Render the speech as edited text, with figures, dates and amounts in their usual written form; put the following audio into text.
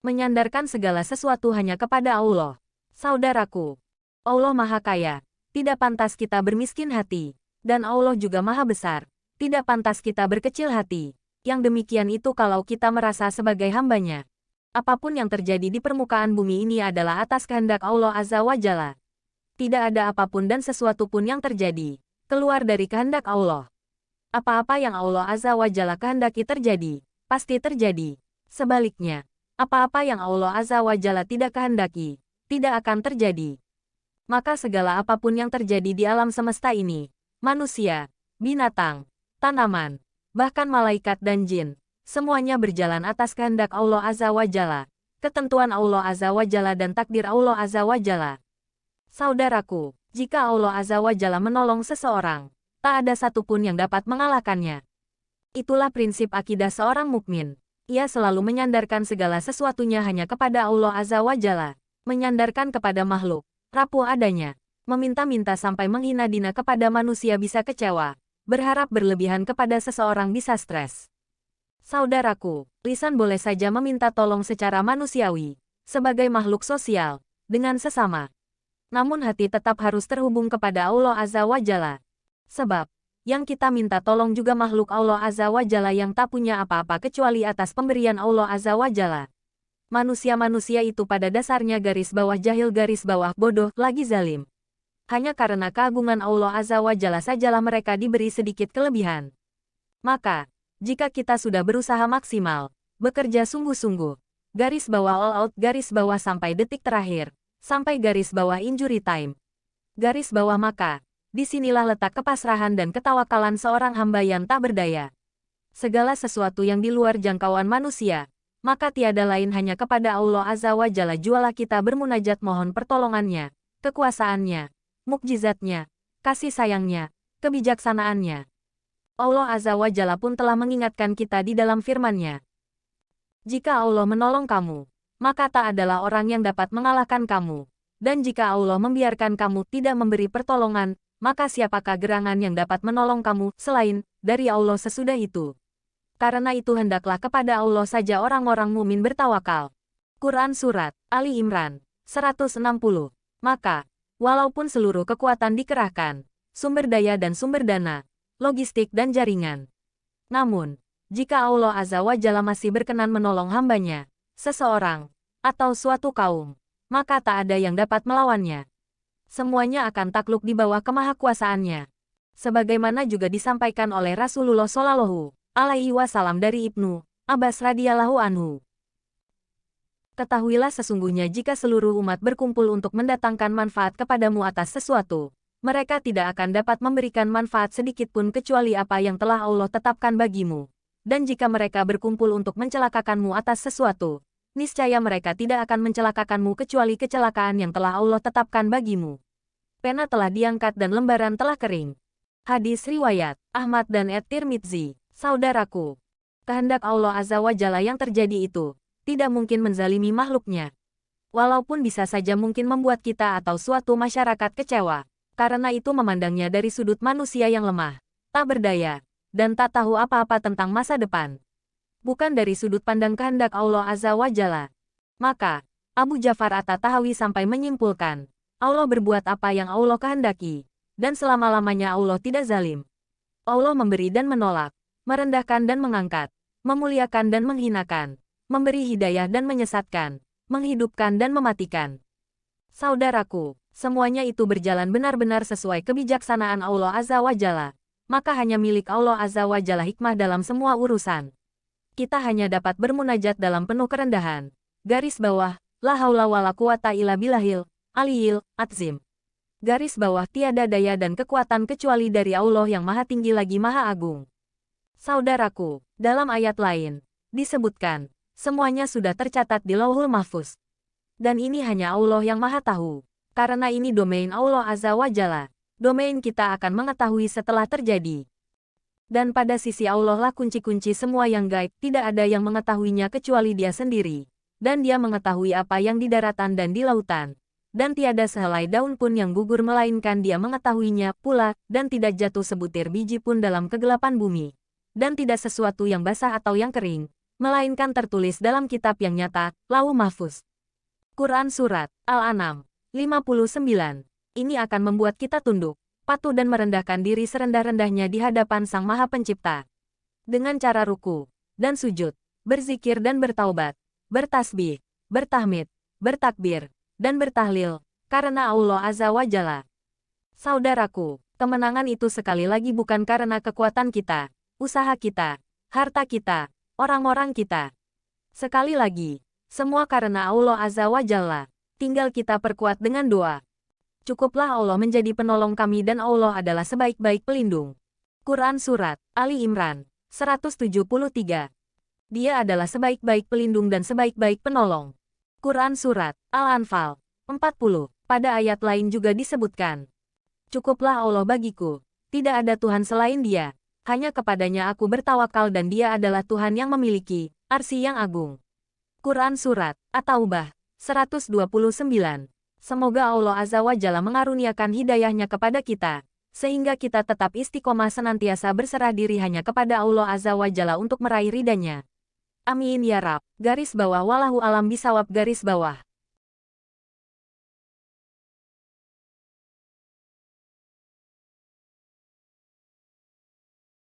Menyandarkan segala sesuatu hanya kepada Allah. Saudaraku, Allah Maha Kaya, tidak pantas kita bermiskin hati. Dan Allah juga Maha Besar, tidak pantas kita berkecil hati. Yang demikian itu kalau kita merasa sebagai hambanya. Apapun yang terjadi di permukaan bumi ini adalah atas kehendak Allah Azza wa Jalla. Tidak ada apapun dan sesuatu pun yang terjadi keluar dari kehendak Allah. Apa-apa yang Allah Azza wa Jalla kehendaki terjadi, pasti terjadi. Sebaliknya, apa-apa yang Allah Azza wa Jalla tidak kehendaki, tidak akan terjadi. Maka segala apapun yang terjadi di alam semesta ini, manusia, binatang, tanaman, bahkan malaikat dan jin, semuanya berjalan atas kehendak Allah Azza wa Jalla, ketentuan Allah Azza wa Jalla dan takdir Allah Azza wa Jalla. Saudaraku, jika Allah Azza wa Jalla menolong seseorang, tak ada satupun yang dapat mengalahkannya. Itulah prinsip akidah seorang mukmin. Ia selalu menyandarkan segala sesuatunya hanya kepada Allah Azza wa Jalla, menyandarkan kepada makhluk, rapuh adanya, meminta-minta sampai menghina-dina kepada manusia bisa kecewa, berharap berlebihan kepada seseorang bisa stres. Saudaraku, lisan boleh saja meminta tolong secara manusiawi, sebagai makhluk sosial, dengan sesama. Namun hati tetap harus terhubung kepada Allah Azza wa Jalla. Sebab, yang kita minta tolong juga makhluk Allah Azza wa Jalla yang tak punya apa-apa kecuali atas pemberian Allah Azza wa Jalla. Manusia-manusia itu pada dasarnya garis bawah jahil garis bawah bodoh lagi zalim. Hanya karena keagungan Allah Azza wa Jalla sajalah mereka diberi sedikit kelebihan. Maka, jika kita sudah berusaha maksimal, bekerja sungguh-sungguh, garis bawah all out garis bawah sampai detik terakhir, sampai garis bawah injury time. Garis bawah maka, disinilah letak kepasrahan dan ketawakalan seorang hamba yang tak berdaya. Segala sesuatu yang di luar jangkauan manusia, maka tiada lain hanya kepada Allah Azza wa Jalla jualah kita bermunajat mohon pertolongannya, kekuasaannya, mukjizatnya, kasih sayangnya, kebijaksanaannya. Allah Azza wa Jalla pun telah mengingatkan kita di dalam firman-Nya. Jika Allah menolong kamu, maka tak adalah orang yang dapat mengalahkan kamu. Dan jika Allah membiarkan kamu tidak memberi pertolongan, maka siapakah gerangan yang dapat menolong kamu selain dari Allah sesudah itu? Karena itu hendaklah kepada Allah saja orang-orang mukmin bertawakal. Quran Surat Ali Imran 160. Maka, walaupun seluruh kekuatan dikerahkan, sumber daya dan sumber dana, logistik dan jaringan. Namun, jika Allah Azza wa Jalla masih berkenan menolong hambanya, seseorang, atau suatu kaum, maka tak ada yang dapat melawannya. Semuanya akan takluk di bawah kemahakuasaannya. Sebagaimana juga disampaikan oleh Rasulullah Shallallahu alaihi wasallam dari Ibnu Abbas radhiyallahu anhu. Ketahuilah sesungguhnya jika seluruh umat berkumpul untuk mendatangkan manfaat kepadamu atas sesuatu, mereka tidak akan dapat memberikan manfaat sedikitpun kecuali apa yang telah Allah tetapkan bagimu. Dan jika mereka berkumpul untuk mencelakakanmu atas sesuatu, niscaya mereka tidak akan mencelakakanmu kecuali kecelakaan yang telah Allah tetapkan bagimu. Pena telah diangkat dan lembaran telah kering. Hadis riwayat Ahmad dan At-Tirmidzi. Saudaraku, kehendak Allah Azza wa Jalla yang terjadi itu tidak mungkin menzalimi makhluknya. Walaupun bisa saja mungkin membuat kita atau suatu masyarakat kecewa, karena itu memandangnya dari sudut manusia yang lemah, tak berdaya, dan tak tahu apa-apa tentang masa depan. Bukan dari sudut pandang kehendak Allah Azza wa Jalla. Maka, Abu Ja'far At-Tahawi sampai menyimpulkan, Allah berbuat apa yang Allah kehendaki, dan selama-lamanya Allah tidak zalim. Allah memberi dan menolak, merendahkan dan mengangkat, memuliakan dan menghinakan, memberi hidayah dan menyesatkan, menghidupkan dan mematikan. Saudaraku, semuanya itu berjalan benar-benar sesuai kebijaksanaan Allah Azza wa Jalla. Maka hanya milik Allah Azza wa Jalla hikmah dalam semua urusan. Kita hanya dapat bermunajat dalam penuh kerendahan. Garis bawah, la haula wala quwata illa billahil aliyil azim. Garis bawah tiada daya dan kekuatan kecuali dari Allah yang maha tinggi lagi maha agung. Saudaraku, dalam ayat lain, disebutkan, semuanya sudah tercatat di Lauhul Mahfuz. Dan ini hanya Allah yang maha tahu. Karena ini domain Allah Azza wa Jalla. Domain kita akan mengetahui setelah terjadi. Dan pada sisi Allah lah kunci-kunci semua yang gaib, tidak ada yang mengetahuinya kecuali Dia sendiri. Dan Dia mengetahui apa yang di daratan dan di lautan. Dan tiada sehelai daun pun yang gugur melainkan Dia mengetahuinya pula, dan tidak jatuh sebutir biji pun dalam kegelapan bumi. Dan tidak sesuatu yang basah atau yang kering, melainkan tertulis dalam kitab yang nyata, Lauh Mahfuz. Quran Surat Al-An'am 59. Ini akan membuat kita tunduk, patuh dan merendahkan diri serendah-rendahnya di hadapan Sang Maha Pencipta. Dengan cara ruku dan sujud, berzikir dan bertaubat, bertasbih, bertahmid, bertakbir, dan bertahlil, karena Allah Azza wa Jalla. Saudaraku, kemenangan itu sekali lagi bukan karena kekuatan kita, usaha kita, harta kita, orang-orang kita. Sekali lagi, semua karena Allah Azza wa Jalla. Tinggal kita perkuat dengan doa. Cukuplah Allah menjadi penolong kami dan Allah adalah sebaik-baik pelindung. Quran Surat Ali Imran 173. Dia adalah sebaik-baik pelindung dan sebaik-baik penolong. Quran Surat Al-Anfal 40. Pada ayat lain juga disebutkan, cukuplah Allah bagiku, tidak ada Tuhan selain Dia, hanya kepadanya aku bertawakal dan Dia adalah Tuhan yang memiliki arsy yang agung. Quran Surat At-Taubah 129. Semoga Allah Azza wa Jalla mengaruniakan hidayahnya kepada kita, sehingga kita tetap istiqomah senantiasa berserah diri hanya kepada Allah Azza wa Jalla untuk meraih ridhanya. Amin ya Rab. Garis bawah wallahu alam bisawab garis bawah.